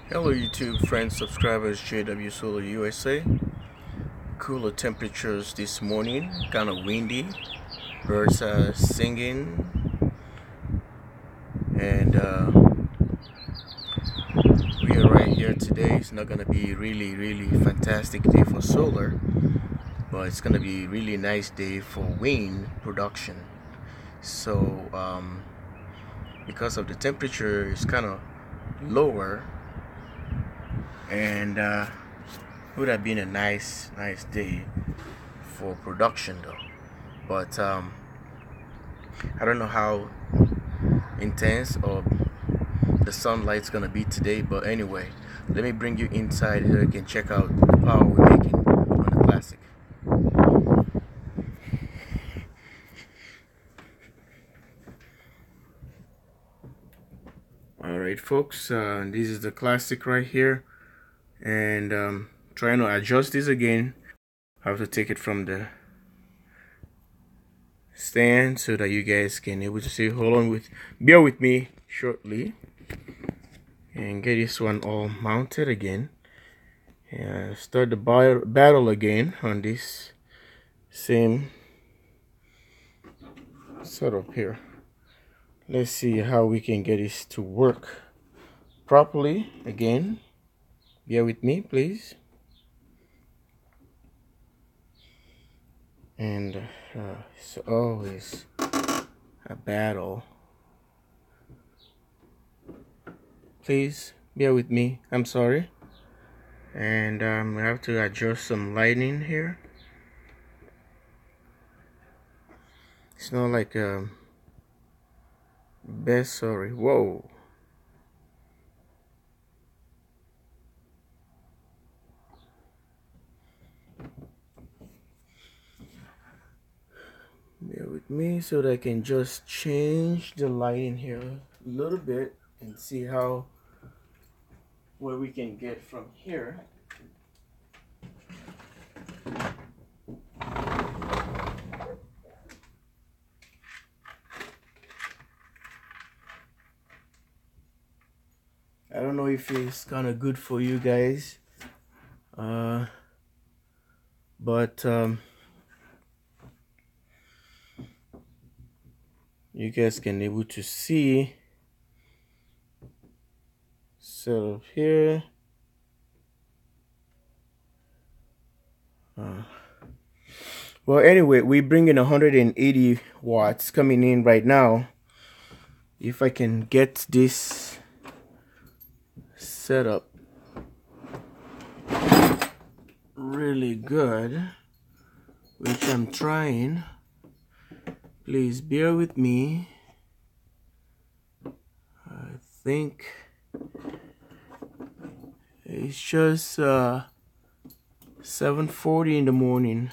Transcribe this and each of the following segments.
Hello YouTube friends, subscribers, jwsolarusa. Cooler temperatures this morning, kind of windy. Birds are singing, and we are right here today. It's not gonna be really fantastic day for solar, but it's gonna be really nice day for wind production. So because of the temperature is kind of lower, and would have been a nice day for production though, but I don't know how intense or the sunlight's gonna be today. But anyway, let me bring you inside so you can check out the power we're making on the Classic. Alright folks, this is the Classic right here, and trying to adjust this again. I have to take it from the stand so that you guys can able to see. Bear with me shortly and get this one all mounted again, and start the battle again on this same setup here. Let's see how we can get this to work properly again. Bear with me please. And it's always a battle. Please bear with me. I'm sorry. And I have to adjust some lighting here. It's not like best. Sorry. Whoa. Bear with me so that I can just change the lighting here a little bit and see where we can get from here. I don't know if it's kind of good for you guys, but you guys can able to see. So here, well anyway, we bring in 180 watts coming in right now. If I can get this set up really good, which I'm trying, please bear with me. I think it's just 7:40 in the morning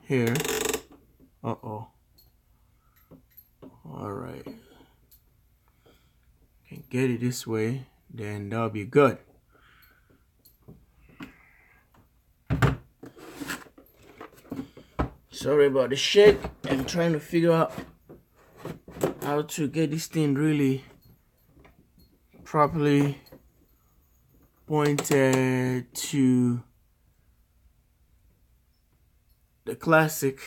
here. All right, can get it this way, then that'll be good. Sorry about the shake. I'm trying to figure out how to get this thing really properly pointed to the Classic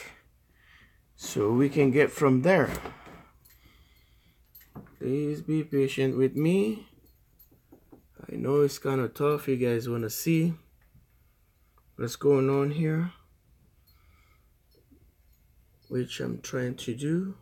so we can get from there. Please be patient with me. I know it's kind of tough. You guys want to see what's going on here, which I'm trying to do.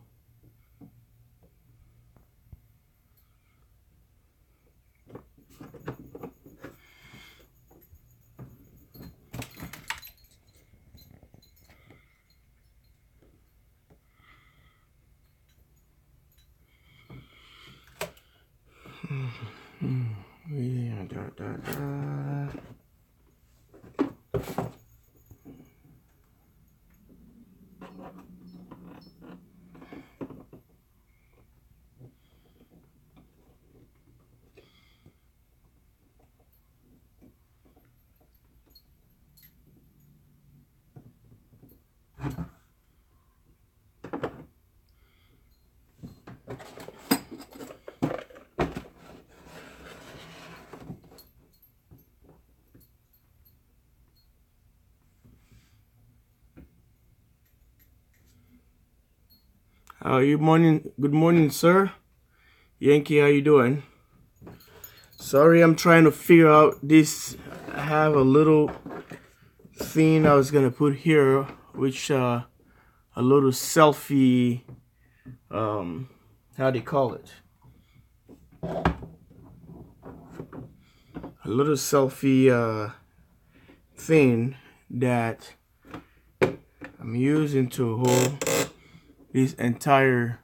Good morning, sir. Yankee, how you doing? Sorry, I'm trying to figure out this. I have a little thing I was gonna put here, which a little selfie. How do you call it? A little selfie thing that I'm using to hold this entire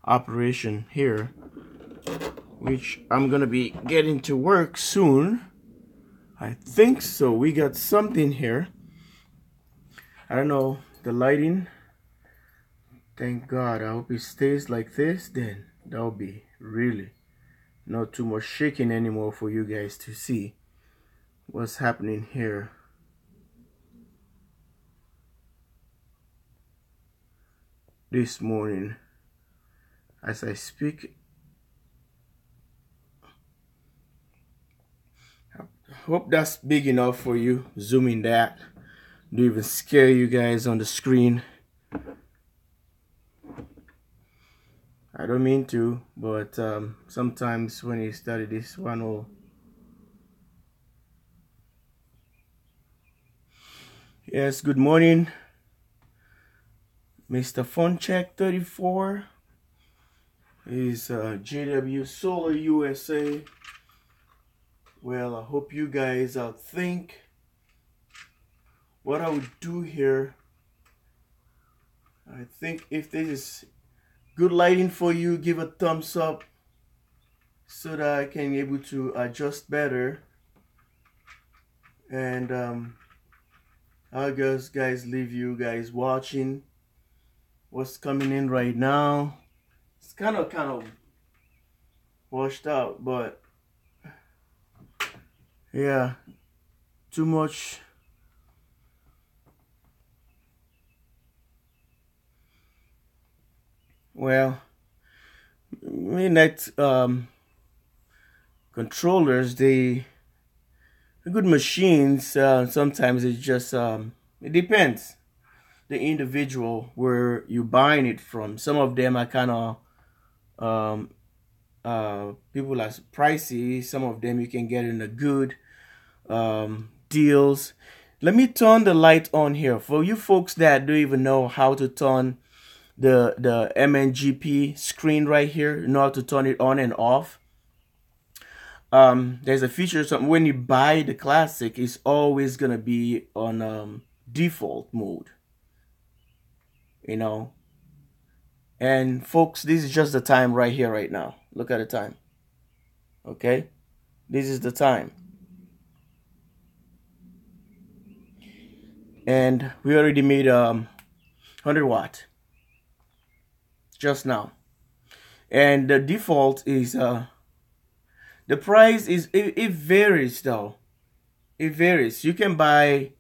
operation here, which I'm gonna be getting to work soon. I think so. We got something here. I don't know, the lighting. Thank God. I hope it stays like this. Then that'll be really not too much shaking anymore for you guys to see what's happening here. This morning as I speak. Hope that's big enough for you. Zooming that. Don't even scare you guys on the screen. I don't mean to, but sometimes when you study this one will. Yes, good morning, Mr. Funcheck 34 is JW Solar USA. Well, I hope you guys think what I would do here. I think if this is good lighting for you, give a thumbs up so that I can be able to adjust better. And I'll just guys leave you guys watching what's coming in right now. It's kind of washed out, but yeah, too much. Well, midnight controllers, they good machines. Sometimes it's just it depends the individual where you're buying it from. Some of them are kind of people are pricey. Some of them you can get in a good deals. Let me turn the light on here for you folks that don't even know how to turn the MNGP screen right here. You know how to turn it on and off. There's a feature, something when you buy the classic, it's always gonna be on default mode, you know. And folks, this is just the time right here, right now. Look at the time. Okay, this is the time, and we already made 100 watt just now, and the default is the price is it varies though. It varies. You can buy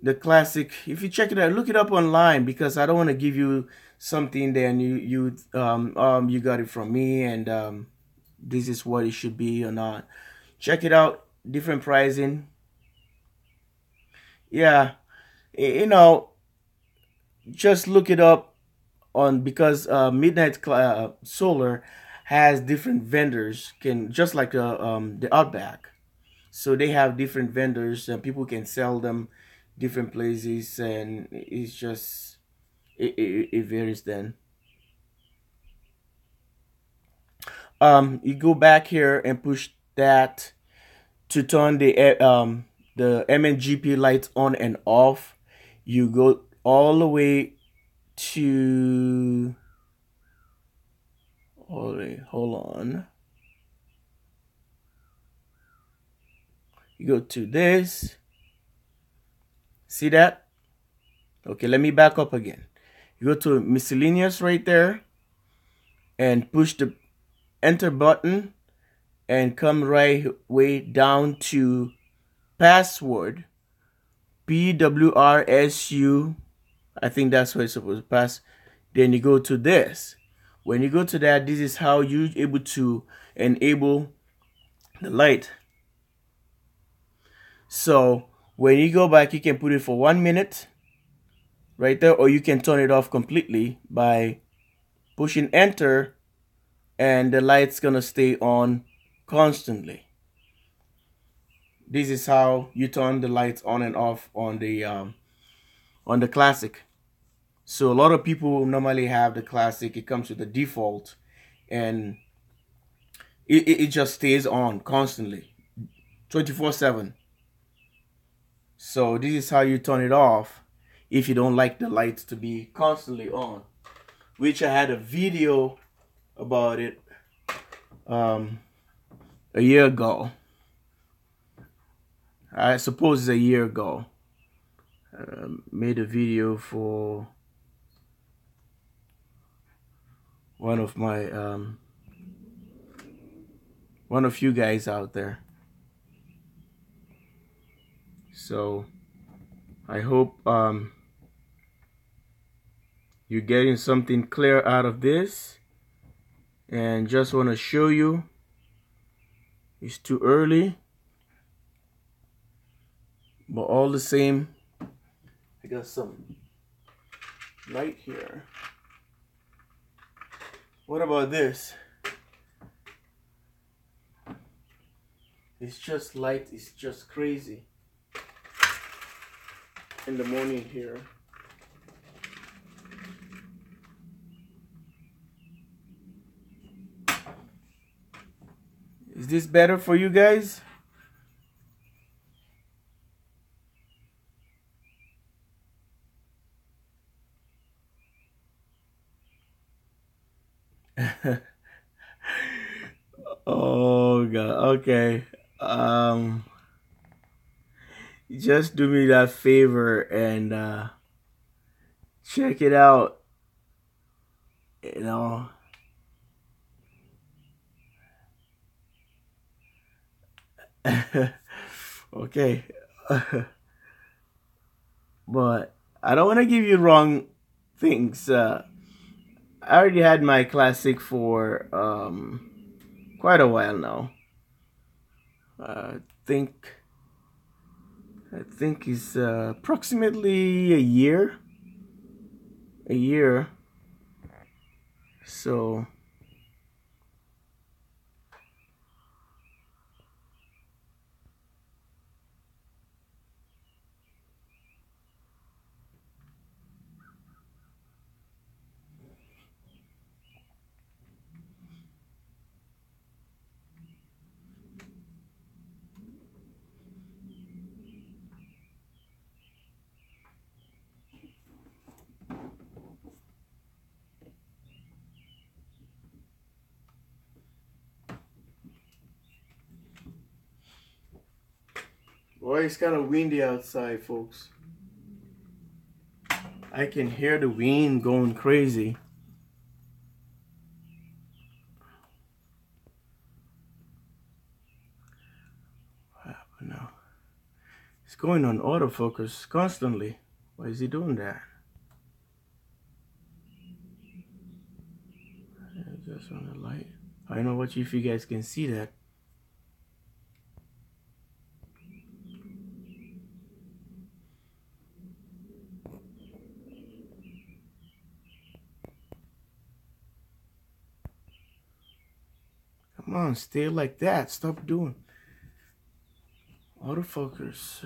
the classic if you check it out. Look it up online, because I don't want to give you something then you got it from me and this is what it should be or not. Check it out. Different pricing. Yeah, you know, just look it up on, because Midnight Solar has different vendors, can just like the Outback. So they have different vendors and people can sell them different places, and it's just it varies then. You go back here and push that to turn the MNGP lights on and off. You go all the way to hold on. You go to this. See that? Okay, let me back up again. You go to miscellaneous right there and push the enter button and come right way down to password PWRSU. I think that's what it's supposed to pass. Then you go to this. When you go to that, this is how you're able to enable the light. So when you go back, you can put it for 1 minute right there, or you can turn it off completely by pushing enter, and the light's gonna stay on constantly. This is how you turn the lights on and off on the classic. So a lot of people normally have the classic. It comes with the default, and it just stays on constantly, 24/7. So this is how you turn it off if you don't like the lights to be constantly on, which I had a video about it a year ago. I suppose it's a year ago. Made a video for one of my one of you guys out there. So I hope you're getting something clear out of this, and just want to show you it's too early, but all the same I got some light here. What about this? It's just light, it's just crazy in the morning here. Is this better for you guys? Oh God, okay. Just do me that favor and check it out. You know. Okay. But I don't want to give you wrong things. I already had my classic for quite a while now. I think it's approximately a year. So boy, it's kind of windy outside, folks. I can hear the wind going crazy. What happened now? It's going on autofocus constantly. Why is he doing that? I just on the light. I don't know if you guys can see that. Come on, stay like that. Stop doing autofocus.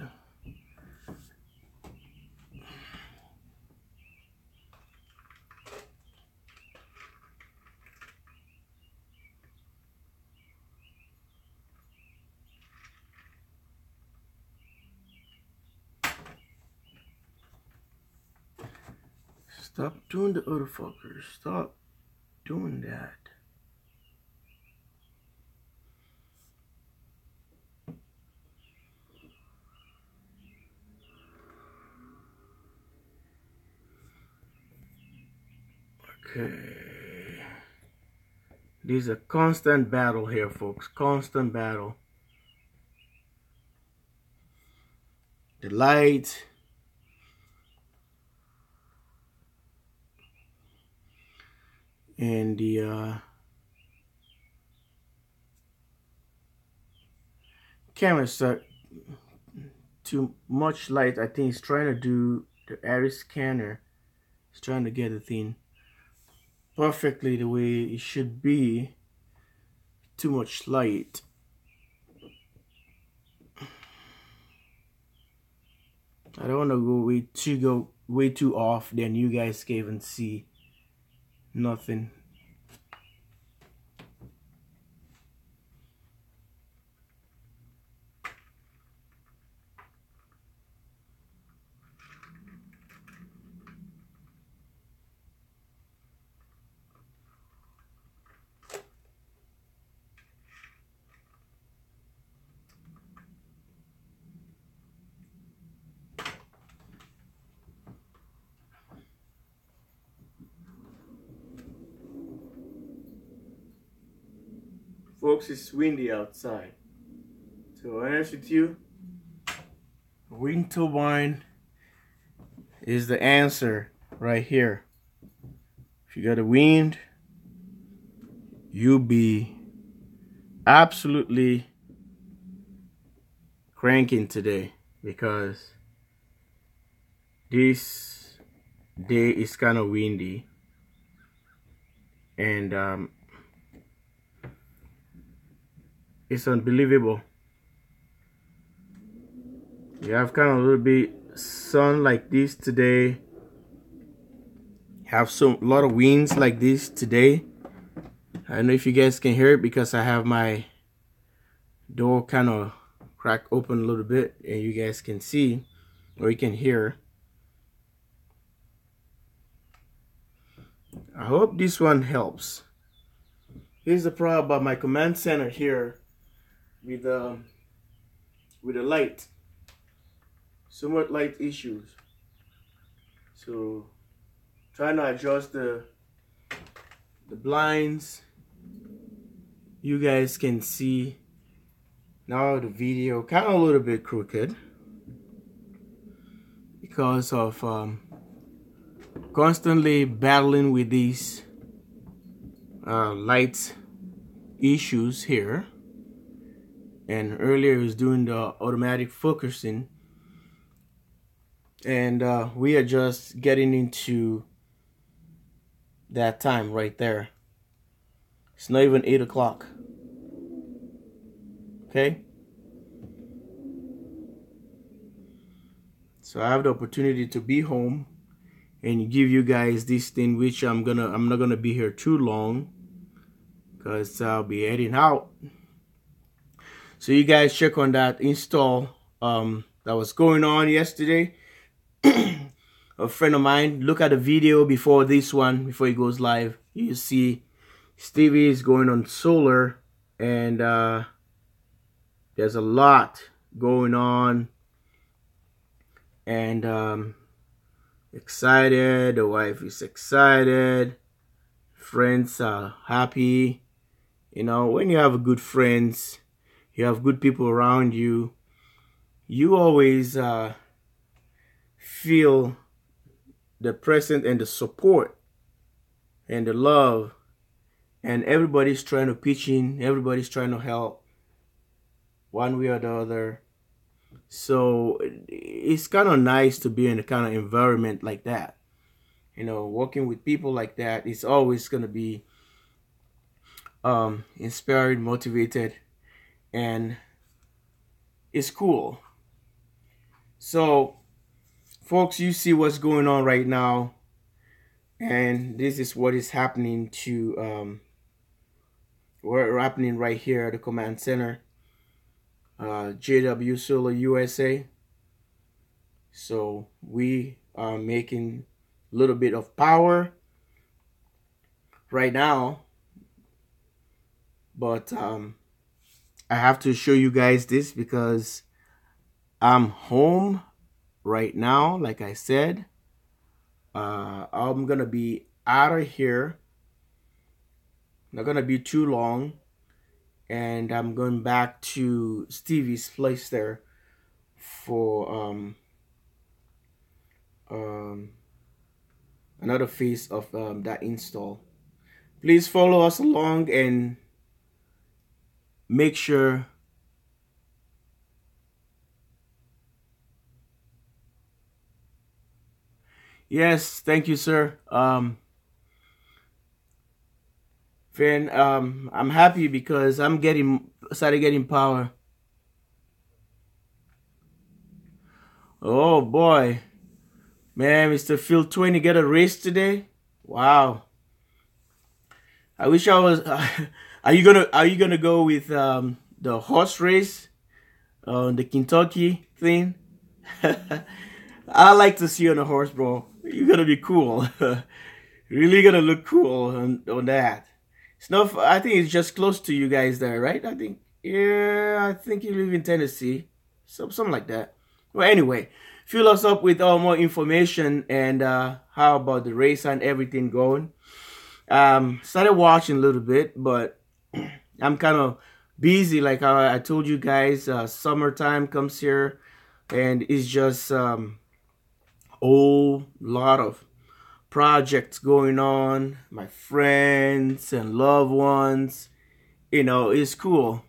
Stop doing the autofocus. Stop doing that. Okay. This is a constant battle here, folks. Constant battle. The light. And the camera start too much light. I think it's trying to do the Aray scanner. It's trying to get the thing perfectly the way it should be. Too much light. I don't want to go way too off, then you guys can't even see nothing. Folks, it's windy outside. So honest with you, wind turbine is the answer right here. If you got a wind, you'll be absolutely cranking today, because this day is kind of windy, and it's unbelievable. You have kind of a little bit sun like this today. Have a lot of winds like this today. I don't know if you guys can hear it because I have my door kind of cracked open a little bit, and you guys can see or you can hear. I hope this one helps. Here's the problem about my command center here with the light. Somewhat light issues. So trying to adjust the blinds. You guys can see now the video kind of a little bit crooked because of constantly battling with these light issues here. And earlier I was doing the automatic focusing, and we are just getting into that time right there. It's not even 8 o'clock. Okay, so I have the opportunity to be home and give you guys this thing, which I'm not gonna be here too long because I'll be heading out. So you guys check on that install that was going on yesterday. A friend of mine, look at the video before this one, before it goes live. You see Stevie is going on solar, and there's a lot going on, and excited. The wife is excited. Friends are happy. You know, when you have good friends, you have good people around you, you always feel the presence and the support and the love, and everybody's trying to pitch in, everybody's trying to help one way or the other. So it's kind of nice to be in a kind of environment like that. You know, working with people like that, it's always going to be inspired, motivated, and it's cool. So folks, you see what's going on right now, and this is what is happening to what's happening right here at the command center, jwsolarusa. So we are making a little bit of power right now, but I have to show you guys this because I'm home right now. Like I said, I'm gonna be out of here, not gonna be too long, and I'm going back to Stevie's place there for another phase of that install. Please follow us along and make sure yes, thank you, sir. Friend, I'm happy because I'm started getting power. Oh boy, man, Mr. Phil 20 get a race today. Wow. I wish I was. Are you gonna go with the horse race, the Kentucky thing? I like to see you on a horse, bro. You're gonna be cool. Really gonna look cool on that. It's not. I think it's just close to you guys there, right? I think. Yeah, I think you live in Tennessee, something like that. Well, anyway, fill us up with more information and how about the race and everything going. Started watching a little bit, but I'm kind of busy. Like I told you guys, summertime comes here, and it's just whole lot of projects going on. My friends and loved ones, it's cool.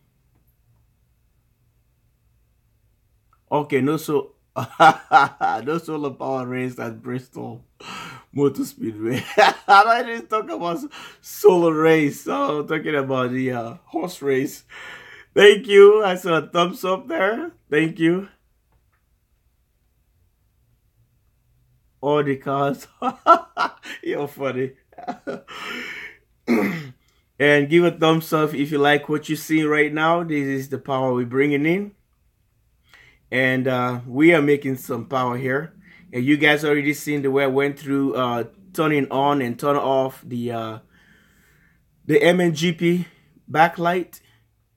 Okay, no solar power race at Bristol Motor Speedway. I didn't talk about solar race. So I'm talking about the horse race. Thank you. I saw a thumbs up there. Thank you. All the cars. You're funny. And give a thumbs up if you like what you see right now. This is the power we're bringing in. And we are making some power here. And you guys already seen the way I went through turning on and turn off the MNGP backlight.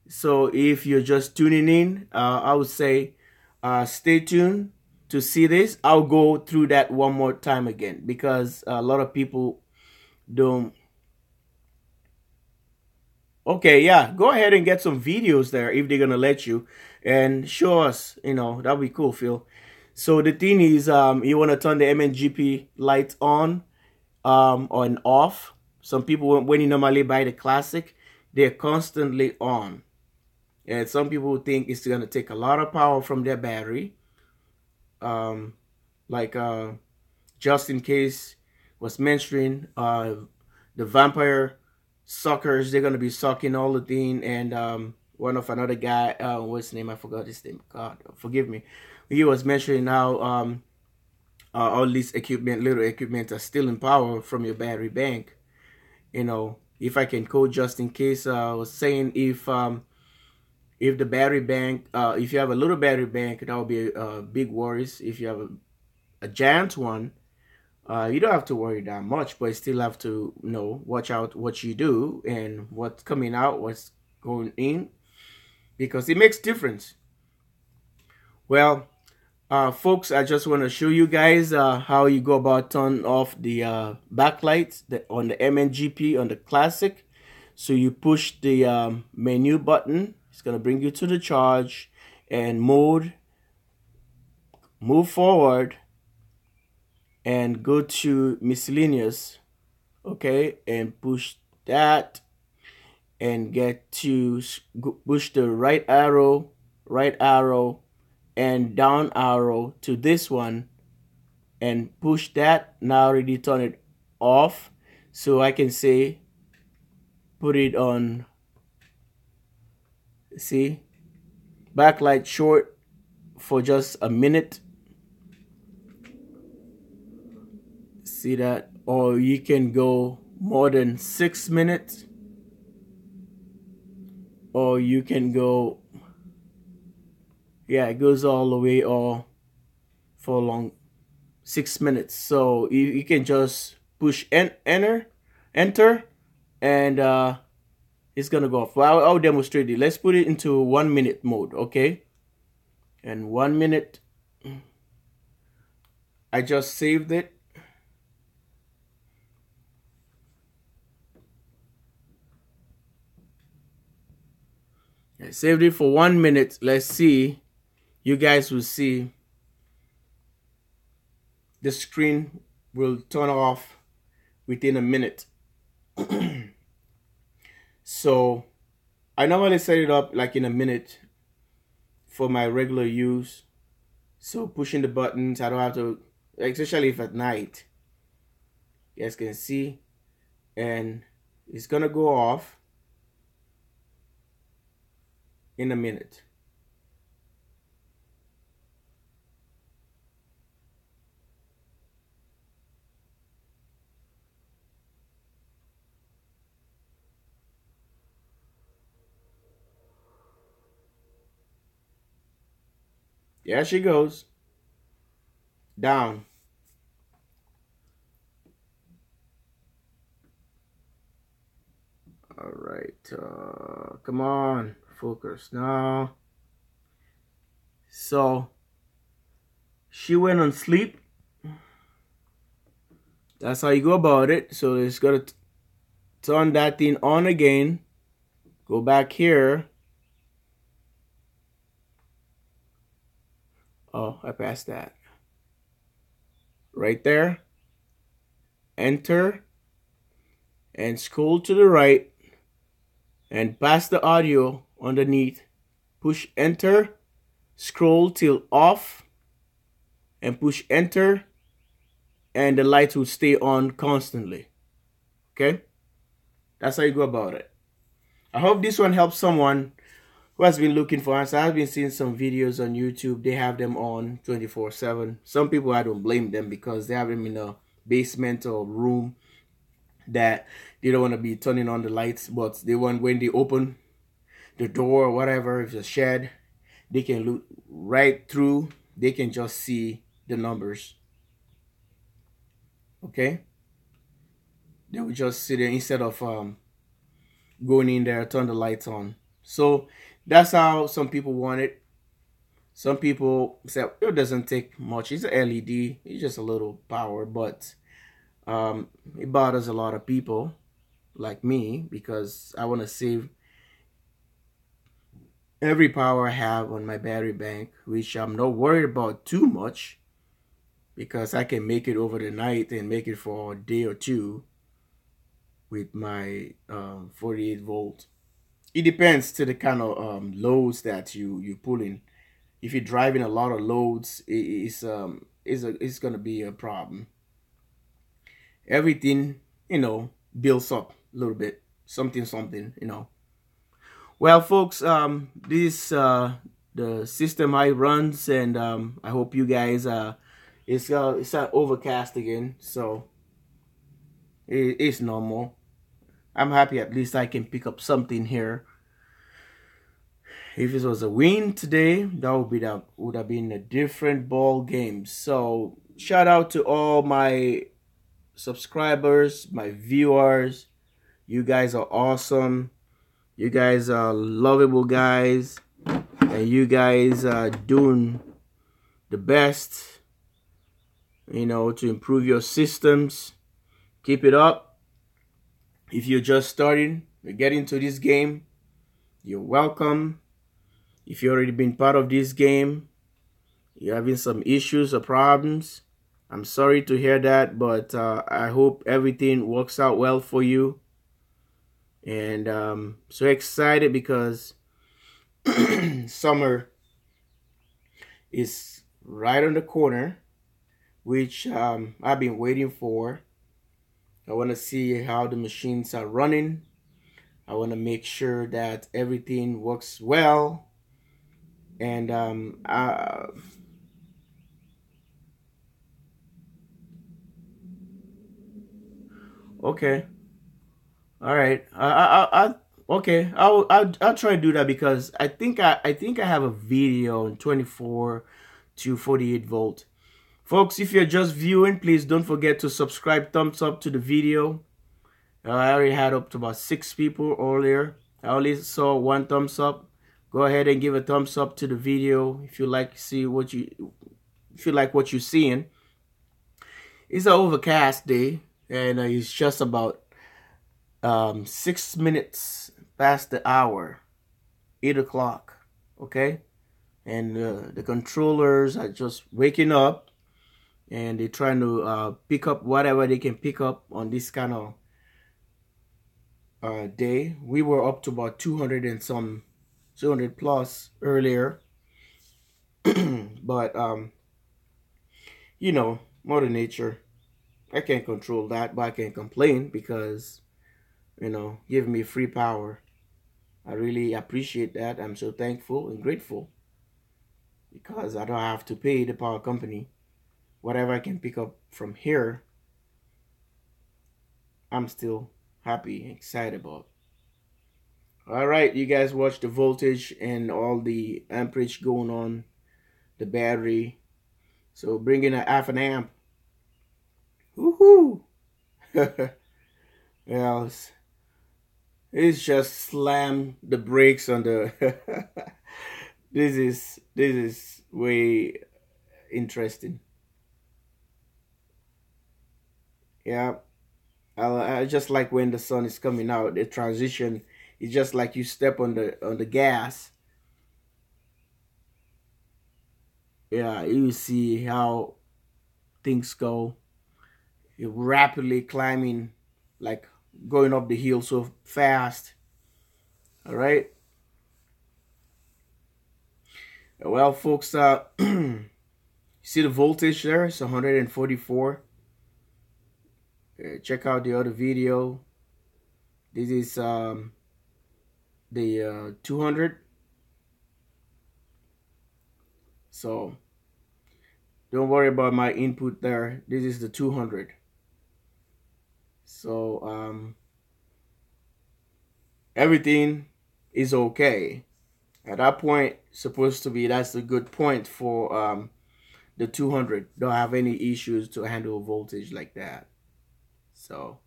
So if you're just tuning in, I would say stay tuned to see this. I'll go through that one more time again because a lot of people don't. Okay, yeah, go ahead and get some videos there if they're gonna let you and show us. That'll be cool, Phil. So the thing is, you want to turn the MNGP lights on or off. Some people, when you normally buy the classic, they're constantly on. And some people think it's going to take a lot of power from their battery. Like just in case was mentioning, the vampire suckers, they're going to be sucking all the thing. And one of another guy, what's his name? I forgot his name. God, forgive me. He was mentioning how all these little equipment are stealing power from your battery bank. If I can code just in case, I was saying if the battery bank, if you have a little battery bank, that will be big worries. If you have a giant one, you don't have to worry that much, but you still have to watch out what you do and what's coming out, what's going in, because it makes difference. Well, folks, I just want to show you guys how you go about turn off the backlights on the MNGP on the Classic. So you push the menu button. It's going to bring you to the charge and move forward and go to miscellaneous. Okay, and push that and get to push the right arrow and down arrow to this one and push that. Now already turn it off, so I can say put it on, see, backlight short for just a minute. See that? Or you can go more than 6 minutes, or you can go, yeah, it goes all the way or for long 6 minutes. So you can just push enter, and it's gonna go off. Well, I'll demonstrate it. Let's put it into 1 minute mode, okay? And 1 minute, I just saved it. I saved it for 1 minute. Let's see. You guys will see the screen will turn off within a minute. So I normally set it up like in a minute for my regular use. So pushing the buttons, I don't have to, especially if at night. You guys can see, and It's gonna go off in a minute. There she goes. Down. All right. Come on. Focus now. So she went on sleep. That's how you go about it. So it's got to turn that thing on again. Go back here. Oh, I passed that. Right there. Enter. And scroll to the right. And pass the audio underneath. Push enter. Scroll till off. And push enter. And the light will stay on constantly. Okay? That's how you go about it. I hope this one helps someone who has been looking for answers. I've been seeing some videos on YouTube. They have them on 24/7. Some people, I don't blame them because they have them in a basement or room that they don't want to be turning on the lights. But they want, when they open the door or whatever, if it's a shed, they can look right through. They can just see the numbers. Okay? They will just sit there instead of going in there, turn the lights on. So that's how some people want it. Some people say it doesn't take much. It's an LED. It's just a little power, but it bothers a lot of people like me because I want to save every power I have on my battery bank, which I'm not worried about too much because I can make it over the night and make it for a day or two with my 48 volt. It depends to the kind of loads that you pull in. If you're driving a lot of loads, it's gonna be a problem. Everything, builds up a little bit, something. Well, folks, this the system I runs, and I hope you guys it's not overcast again, so it's normal. I'm happy at least I can pick up something here. If it was a win today, that would have been a different ball game. So shout out to all my subscribers, my viewers. You guys are awesome. You guys are lovable guys, and you guys are doing the best, to improve your systems. Keep it up. If you're just starting to get into this game, you're welcome. If you've already been part of this game, you're having some issues or problems, I'm sorry to hear that, but I hope everything works out well for you. And so excited because summer is right on the corner, which I've been waiting for. I want to see how the machines are running. I want to make sure that everything works well. And okay, all right. Okay. I'll try to do that because I think I have a video on 24 to 48 volt. Folks, if you're just viewing, please don't forget to subscribe, thumbs up to the video. I already had up to about 6 people earlier. I only saw 1 thumbs up. Go ahead and give a thumbs up to the video if you like what you're seeing. It's an overcast day, and it's just about 6 minutes past the hour, 8 o'clock. Okay, and the controllers are just waking up, and they're trying to pick up whatever they can pick up on this kind of day. We were up to about 200 and some 200 plus earlier. But Mother Nature, I can't control that, but I can't complain because give me free power. I really appreciate that. I'm so thankful and grateful because I don't have to pay the power company. Whatever I can pick up from here, I'm still happy and excited about. All right, you guys watch the voltage and all the amperage going on the battery. So bring in a half an amp. Woohoo! Well, it's just slam the brakes on the. This is way interesting. Yeah, I just like when the sun is coming out. The transition is just like you step on the gas. Yeah, you see how things go. You're rapidly climbing, like going up the hill so fast. All right. Well, folks, you see the voltage there? It's 144. Check out the other video. This is the 200. So don't worry about my input there. This is the 200. So everything is okay. At that point, supposed to be that's a good point for the 200. Don't have any issues to handle voltage like that. So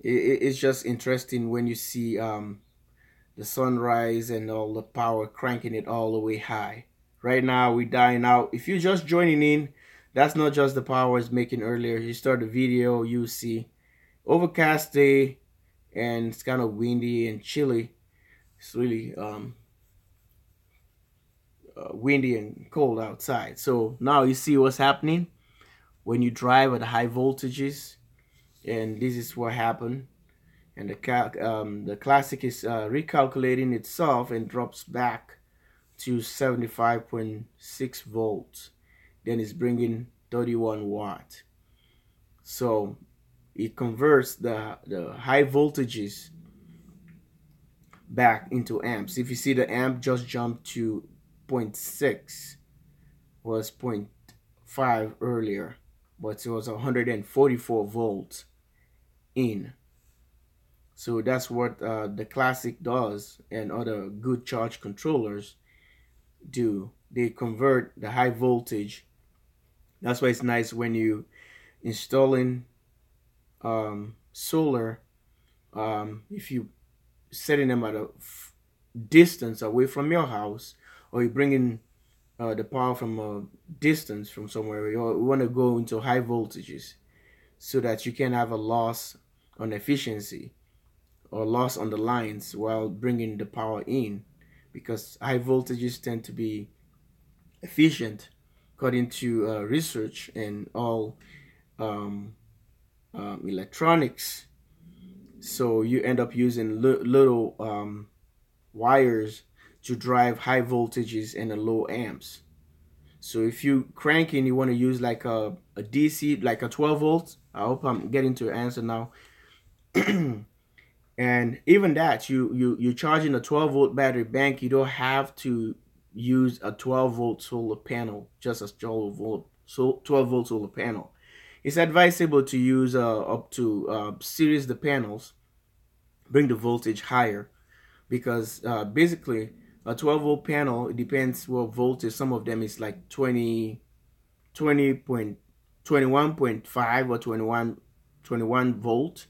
it's just interesting when you see the sunrise and all the power cranking it all the way high. Right now we're dying out. If you're just joining in, that's not just the power I was making earlier. You start the video, you see overcast day and it's kind of windy and chilly. It's really windy and cold outside. So now you see what's happening when you drive at high voltages, and this is what happened. And the classic is recalculating itself and drops back to 75.6 volts. Then it's bringing 31 watt. So it converts the high voltages back into amps. If you see, the amp just jumped to 0.6, was 0.5 earlier, but it was 144 volts in. So that's what the classic does, and other good charge controllers do. They convert the high voltage. That's why it's nice when you installing solar. If you setting them at a distance away from your house, or you bring in the power from a distance from somewhere, you want to go into high voltages so that you can have a loss on efficiency or loss on the lines while bringing the power in, because high voltages tend to be efficient according to research and all electronics. So you end up using little wires to drive high voltages and low amps. So if you cranking, you want to use like a DC, like a 12 volts. I hope I'm getting to your answer now. And even that, you're charging a 12-volt battery bank. You don't have to use a 12-volt solar panel, just a 12-volt solar panel. It's advisable to use up to series the panels, bring the voltage higher, because basically a 12-volt panel, it depends what voltage. Some of them is like 21.5 or 21 volt.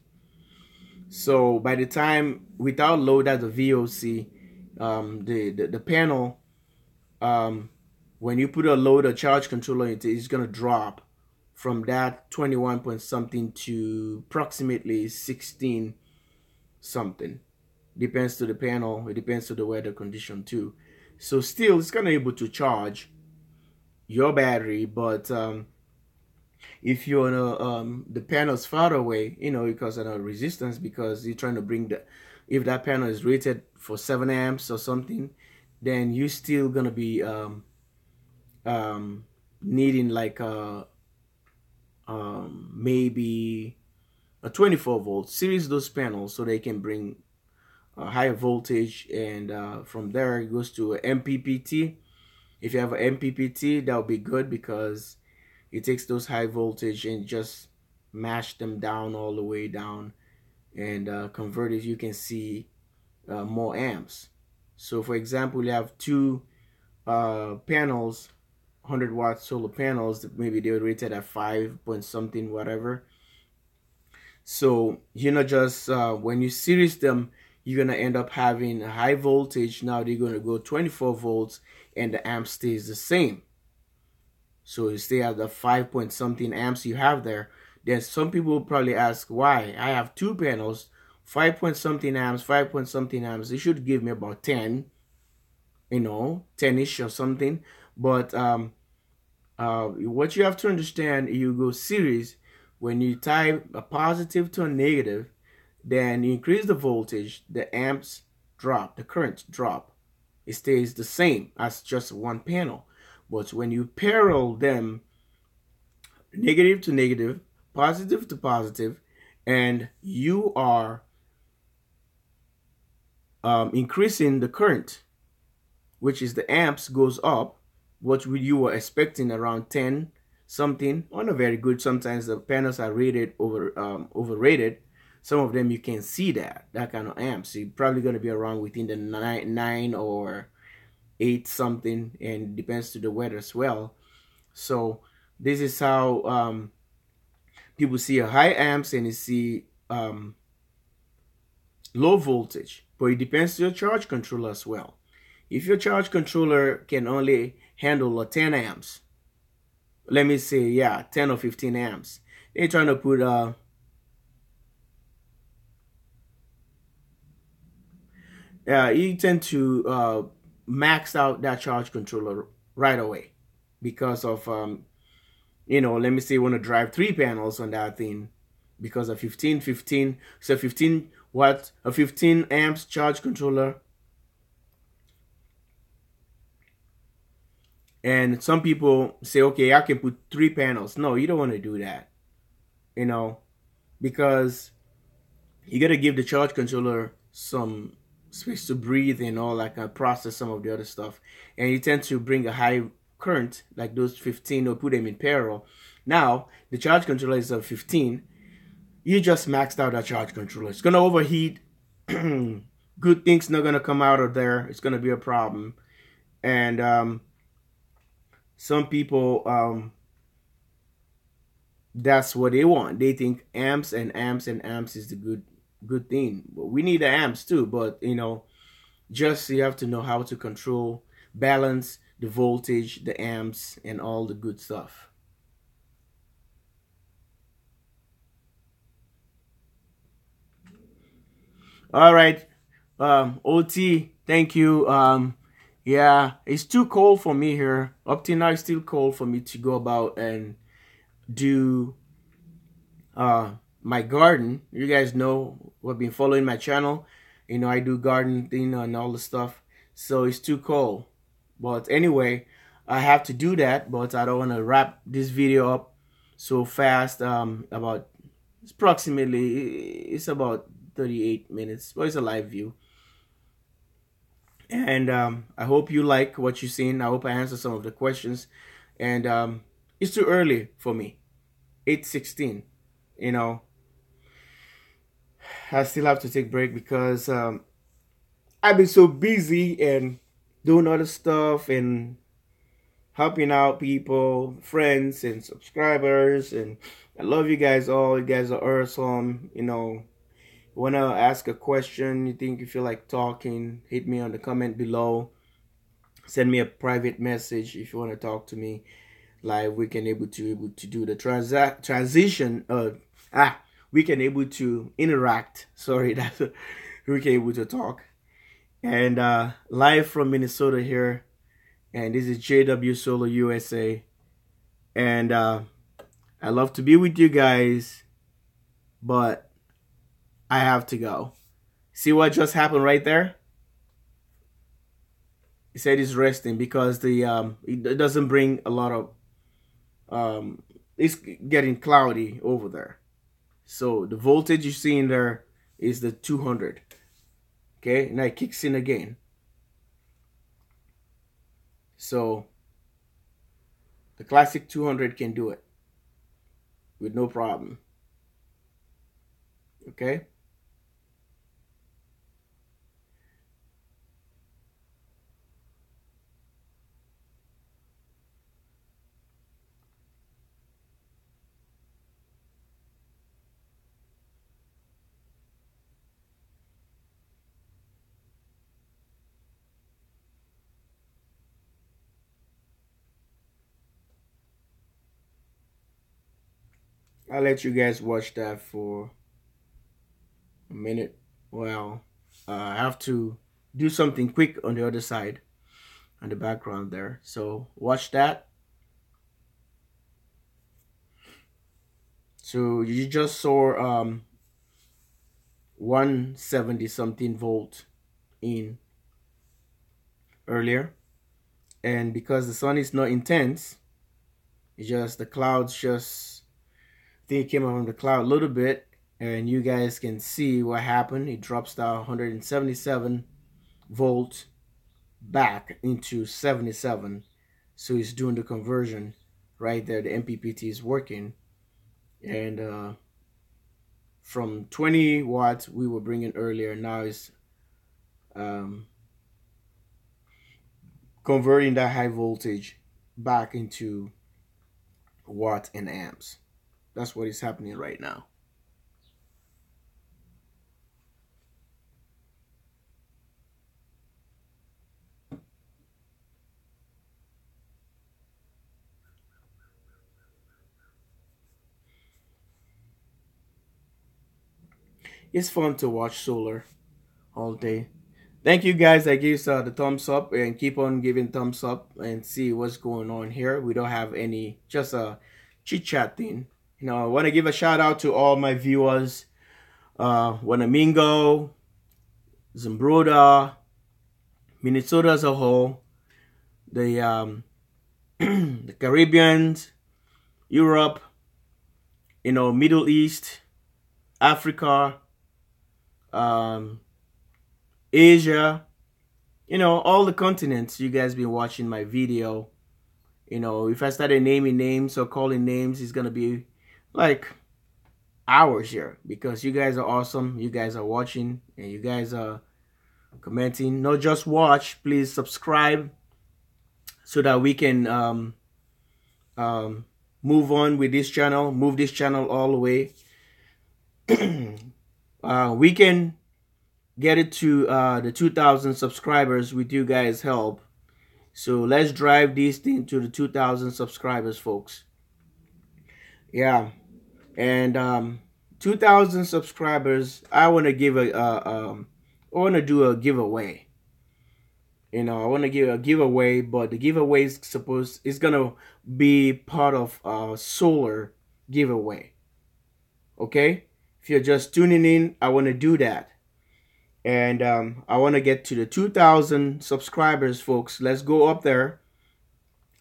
So by the time, without load as a VOC, the panel, when you put a load, a charge controller, it's gonna drop from that 21 point something to approximately 16 something. Depends to the panel. It depends to the weather condition too. So still, it's gonna able to charge your battery, but if you're on the panel's far away, because of the resistance, because you're trying to bring if that panel is rated for 7 amps or something, then you're still gonna be needing like maybe a 24 volt, series those panels so they can bring a higher voltage, and from there it goes to a MPPT. If you have an MPPT, that would be good because it takes those high voltage and just mash them down all the way down, and convert it. You can see more amps. So for example, you have two panels, 100-watt solar panels, maybe they're rated at 5 point something whatever. So you're not just when you series them, you're gonna end up having a high voltage. Now they're gonna go 24 volts and the amp stays the same. So you stay at the 5 point something amps you have there. Then some people will probably ask why. I have two panels, 5 point something amps, 5 point something amps. It should give me about 10, 10-ish or something. But what you have to understand, you go series, when you type a positive to a negative, then you increase the voltage, the amps drop, the current drop. It stays the same as just one panel. But when you parallel them, negative to negative, positive to positive, and you are increasing the current, which is the amps goes up, what you were expecting around 10 something, or not very good. Sometimes the panels are rated overrated. Some of them you can see that kind of amps. You're probably going to be around within the 9 or 8 something, and depends to the weather as well. So this is how people see a high amps and you see low voltage, but it depends to your charge controller as well. If your charge controller can only handle a 10 amps, let me say, yeah, 10 or 15 amps, they're trying to put you tend to max out that charge controller right away because of let me say you want to drive 3 panels on that thing, because of 15, so 15 watt, a 15 amps charge controller. And some people say, okay, I can put 3 panels. No, you don't want to do that, because you got to give the charge controller some space to breathe and all that, kind of process some of the other stuff. And you tend to bring a high current, like those 15, or put them in parallel. Now, the charge controller is a 15. You just maxed out that charge controller. It's going to overheat. Good things not going to come out of there. It's going to be a problem. And some people, that's what they want. They think amps and amps and amps is the good thing. But we need the amps too, but just you have to know how to control, balance the voltage, the amps, and all the good stuff. All right, OT, thank you. Yeah, it's too cold for me here. Up till now, it's still cold for me to go about and do my garden. You guys know who have been following my channel. I do garden thing and all the stuff. So it's too cold. But anyway, I have to do that. But I don't want to wrap this video up so fast. It's about 38 minutes. Well, it's a live view. And I hope you like what you've seen. I hope I answered some of the questions. And it's too early for me. 8:16. I still have to take a break because I've been so busy and doing other stuff and helping out people, friends and subscribers. And I love you guys all. You guys are awesome. Want to ask a question, you feel like talking, hit me on the comment below. Send me a private message if you want to talk to me live. We can able to do the transition. We can able to interact. Sorry, that's we can able to talk. And live from Minnesota here, and this is jwsolarusa, and I love to be with you guys, but I have to go. See what just happened right there? He said he's resting because the it doesn't bring a lot of it's getting cloudy over there. So the voltage you see in there is the 200. Okay, now it kicks in again. So the classic 200 can do it with no problem. Okay. I'll let you guys watch that for a minute. Well, I have to do something quick on the other side, on the background there. So watch that. So you just saw 170 something volt in earlier, and because the sun is not intense, it's just the clouds just, I think it came out from the cloud a little bit, and you guys can see what happened. It drops down 177 volt back into 77. So it's doing the conversion right there. The MPPT is working, and from 20 watts we were bringing earlier, now it's converting that high voltage back into watts and amps. That's what is happening right now. It's fun to watch solar all day. Thank you guys that gives the thumbs up, and keep on giving thumbs up and see what's going on here. We don't have any, just a chit chat thing. You know, I want to give a shout out to all my viewers, Wanamingo, Zambroda, Minnesota as a whole, the the Caribbeans, Europe, you know, Middle East, Africa, Asia, you know, all the continents. You guys been watching my video. You know, if I started naming names or calling names, it's gonna be like hours here, because you guys are awesome. You guys are watching and you guys are commenting. Not just watch, please subscribe so that we can move on with this channel, move this channel all the way. We can get it to the 2,000 subscribers with you guys' help. So let's drive this thing to the 2,000 subscribers, folks. Yeah, and 2,000 subscribers, I want to give I want to do a giveaway. You know, I want to give a giveaway, but the giveaway is it's gonna be part of a solar giveaway. Okay, if you're just tuning in, I want to do that. And I want to get to the 2,000 subscribers, folks. Let's go up there.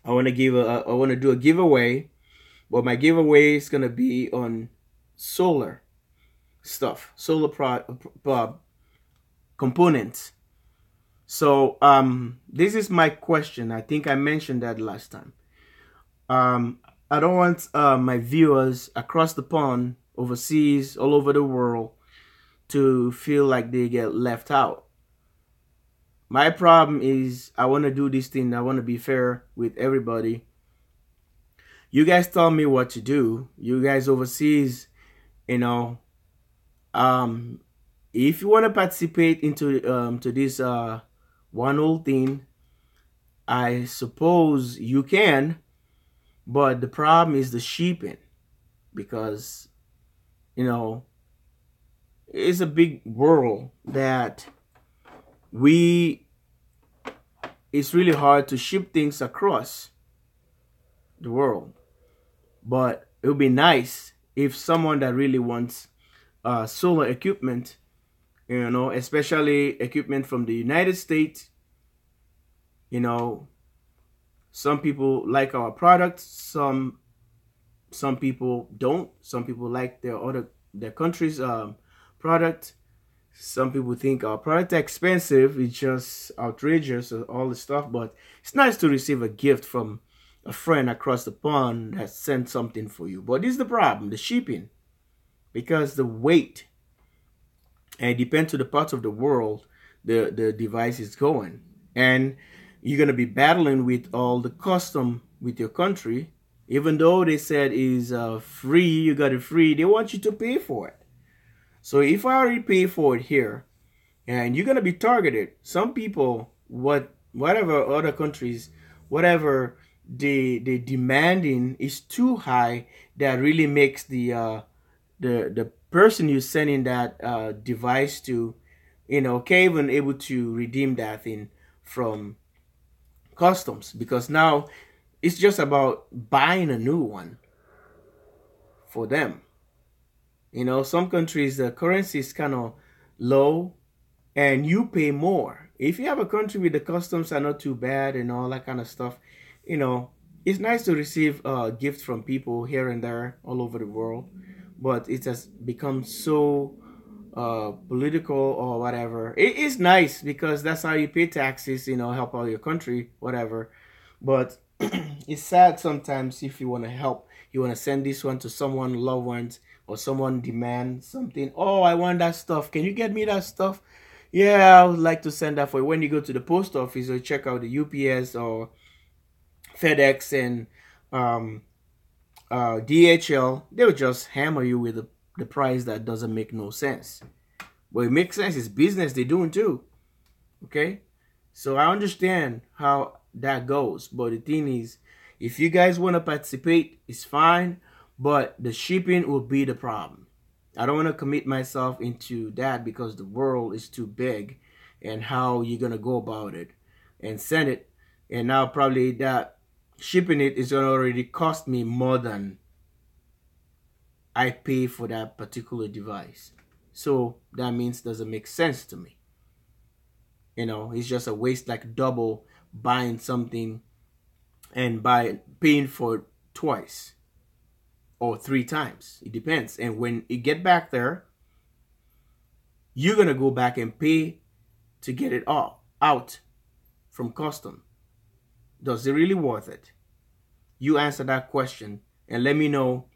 I want to do a giveaway, but my giveaway is gonna be on solar stuff, solar components. So this is my question. I think I mentioned that last time. I don't want my viewers across the pond, overseas, all over the world, to feel like they get left out. My problem is I want to do this thing. I want to be fair with everybody. You guys tell me what to do. You guys overseas, you know, if you want to participate into to this one old thing, I suppose you can, but the problem is the shipping, because you know, it's a big world that it's really hard to ship things across the world. But it would be nice if someone that really wants solar equipment, you know, especially equipment from the United States, you know, some people like our products, some people don't, some people like their other the country's product. Some people think our product expensive. It's just outrageous, all this stuff. But it's nice to receive a gift from a friend across the pond that sent something for you. But this is the problem: the shipping, because the weight, and it depends to the parts of the world the device is going, and you're gonna be battling with all the custom with your country. Even though they said is free, you got it free. They want you to pay for it. So if I already pay for it here, and you're gonna be targeted. Some people, whatever other countries, whatever the demanding is too high, that really makes the person you're sending that device to, can't even able to redeem that thing from customs, because now it's just about buying a new one for them. Some countries the currency is kind of low, and you pay more. If you have a country with the customs are not too bad and all that kind of stuff, you know, it's nice to receive gifts from people here and there all over the world, but it has become so political or whatever. It is nice because that's how you pay taxes, help out your country, whatever. But it's sad sometimes if you want to help, you want to send this one to someone, loved ones, or someone demand something. Oh, I want that stuff. Can you get me that stuff? Yeah, I would like to send that for you. When you go to the post office or check out the UPS or FedEx and DHL, they'll just hammer you with the price that doesn't make no sense. But it makes sense. It's business they're doing too. Okay? So I understand how that goes. But the thing is, if you guys want to participate, it's fine. But the shipping will be the problem. I don't want to commit myself into that because the world is too big, and how you're going to go about it and send it. And now probably that shipping it is going to already cost me more than I pay for that particular device. So that means it doesn't make sense to me. It's just a waste, like double buying something and paying for it twice or 3 times. It depends. And when you get back there, you're going to go back and pay to get it all out from custom. Does it really worth it? You answer that question and let me know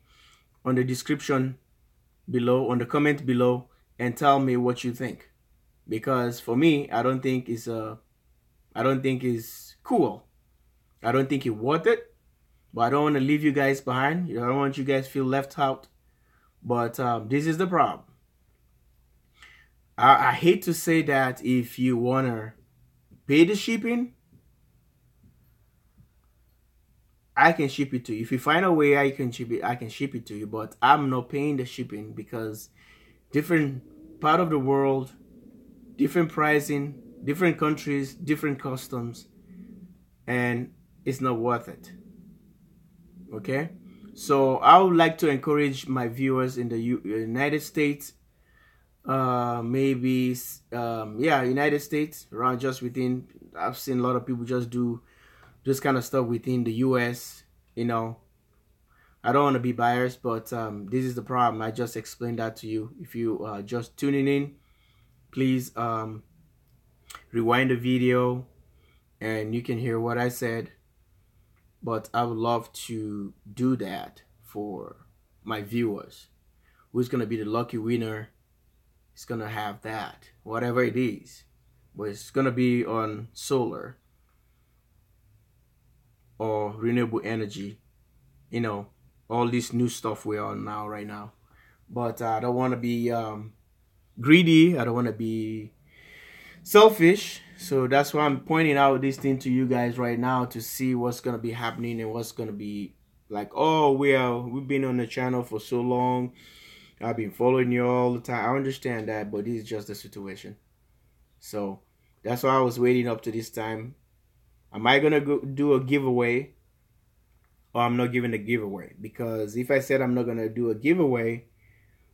on the description below, on the comment below, and tell me what you think. Because for me, I don't think it's cool. I don't think it's worth it. But I don't want to leave you guys behind. I don't want you guys to feel left out. But this is the problem. I hate to say that if you want to pay the shipping, I can ship it to you. If you find a way I can ship it to you. But I'm not paying the shipping because different part of the world, different pricing, different countries, different customs, and it's not worth it. Okay, so I would like to encourage my viewers in the United States, United States, around just within. I've seen a lot of people just do this kind of stuff within the US. I don't want to be biased, but this is the problem. I just explained that to you. If you are just tuning in, please rewind the video and you can hear what I said. But I would love to do that for my viewers. Who's going to be the lucky winner is going to have that, whatever it is. But it's going to be on solar or renewable energy. All this new stuff we're on now, right now. But I don't want to be greedy. I don't want to be selfish. So that's why I'm pointing out this thing to you guys right now, to see what's gonna be happening and what's gonna be like. Oh, we've been on the channel for so long. I've been following you all the time. I understand that, but this is just the situation. So that's why I was waiting up to this time. Am I gonna go do a giveaway, or I'm not giving a giveaway? Because if I said I'm not gonna do a giveaway,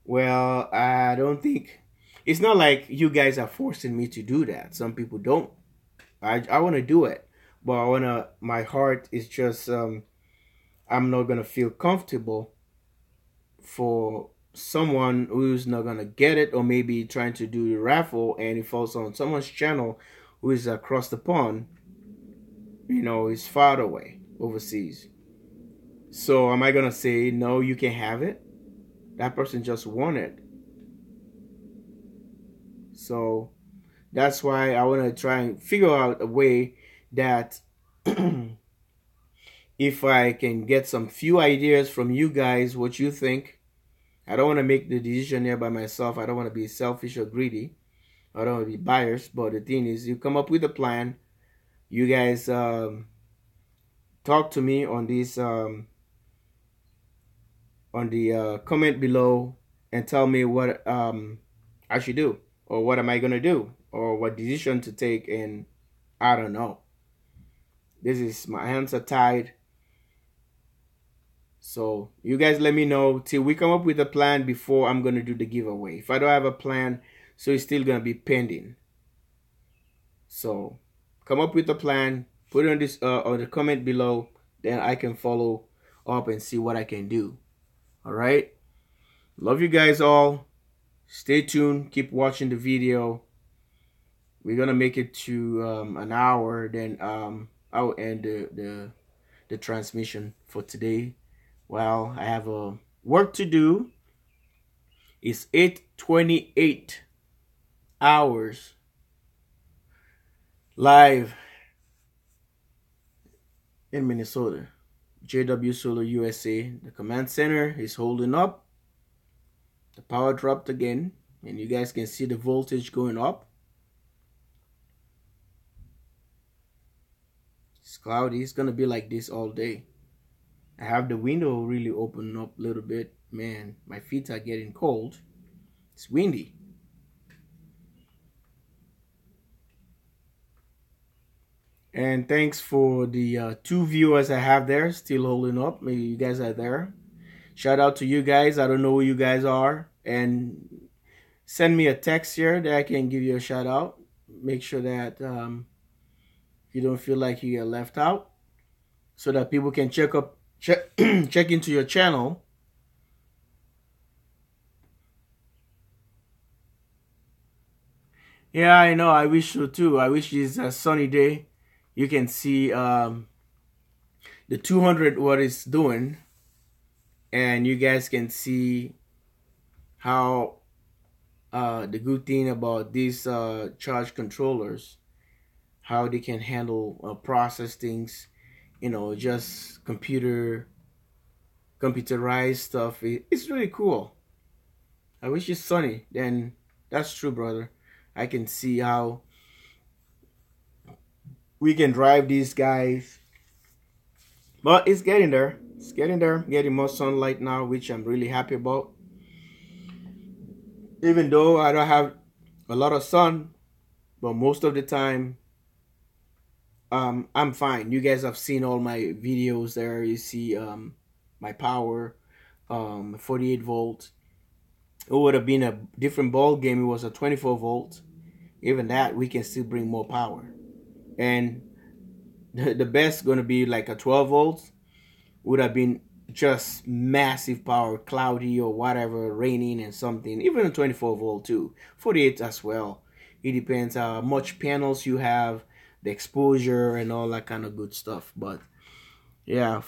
well, I don't think. It's not like you guys are forcing me to do that. Some people don't. I want to do it, but my heart is just I'm not gonna feel comfortable for someone who's not gonna get it, or maybe trying to do the raffle and it falls on someone's channel who is across the pond, is far away overseas. So am I gonna say no, you can have it? That person just won it. So that's why I want to try and figure out a way that if I can get some few ideas from you guys, what you think. I don't want to make the decision here by myself. I don't want to be selfish or greedy. I don't want to be biased. But the thing is, you come up with a plan. You guys talk to me on this on the comment below and tell me what I should do, or what am I gonna do, or what decision to take. And I don't know. This is, my hands are tied. So you guys let me know till we come up with a plan before I'm gonna do the giveaway. If I don't have a plan, so it's still gonna be pending. So come up with a plan, put it on this on the comment below, then I can follow up and see what I can do. All right. Love you guys all. Stay tuned. Keep watching the video. We're gonna make it to an hour. Then I'll end the transmission for today. Well, I have a work to do. It's 8:28 hours live in Minnesota. JW USA. The command center is holding up. The power dropped again, and you guys can see the voltage going up. It's cloudy. It's gonna be like this all day. I have the window really open up a little bit. Man, my feet are getting cold. It's windy. And thanks for the 2 viewers I have there, still holding up. Maybe you guys are there. Shout out to you guys. I don't know who you guys are. And send me a text here that I can give you a shout out. Make sure that you don't feel like you get left out, so that people can check into your channel. Yeah, I know. I wish so too. I wish it's a sunny day. You can see the 200 what it's doing, and you guys can see how the good thing about these charge controllers, how they can handle process things, just computerized stuff. It's really cool. I wish it's sunny. Then that's true, brother. I can see how we can drive these guys. But it's getting there. It's getting there. Getting more sunlight now, which I'm really happy about. Even though I don't have a lot of sun, but most of the time, I'm fine. You guys have seen all my videos there. You see my power, 48 volts. It would have been a different ball game. It was a 24 volt. Even that, we can still bring more power. And the best going to be like a 12 volts. Would have been just massive power, cloudy or whatever, raining and something. Even a 24 volt too. 48 as well. It depends how much panels you have, the exposure and all that kind of good stuff. But yeah.